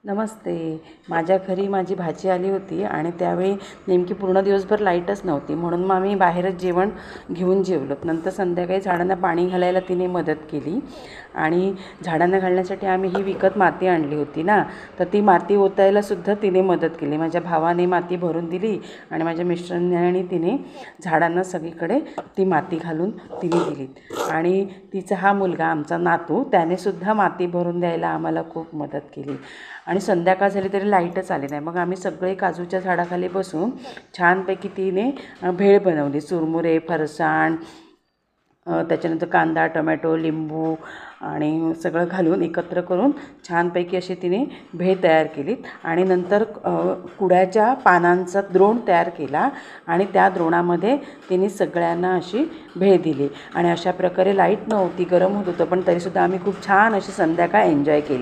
नमस्ते. माझ्या घरी माझी भाची आली होती आणि त्यावेळी नेमकी पूर्ण दिवसभर लाईटच नव्हती, म्हणून मग आम्ही बाहेरच जेवण घेऊन जेवलो. नंतर संध्याकाळी झाडांना पाणी घालायला तिने मदत केली आणि झाडांना घालण्यासाठी आम्ही ही विकत माती आणली होती ना, तर ती माती ओतायलासुद्धा तिने मदत केली. माझ्या भावाने माती भरून दिली आणि माझ्या मिस्टरांनी आणि तिने झाडांना सगळीकडे ती माती घालून तिने दिली. आणि तिचा हा मुलगा आमचा नातू त्यानेसुद्धा माती भरून द्यायला आम्हाला खूप मदत केली. आणि संध्याकाळ झाली तरी लाईटच आली नाही. मग आम्ही सगळे काजूच्या झाडाखाली बसून छानपैकी तिने भेळ बनवली. चुरमुरे, फरसाण, त्याच्यानंतर कांदा, टमॅटो, लिंबू आणि सगळं घालून एकत्र करून छानपैकी अशी तिने भेळ तयार केली. आणि नंतर कुड्याच्या पानांचा द्रोण तयार केला आणि त्या द्रोणामध्ये तिने सगळ्यांना अशी भेळ दिली. आणि अशा प्रकारे लाईट नव्हती, गरम होत होतं, पण तरीसुद्धा आम्ही खूप छान अशी संध्याकाळ एन्जॉय केली.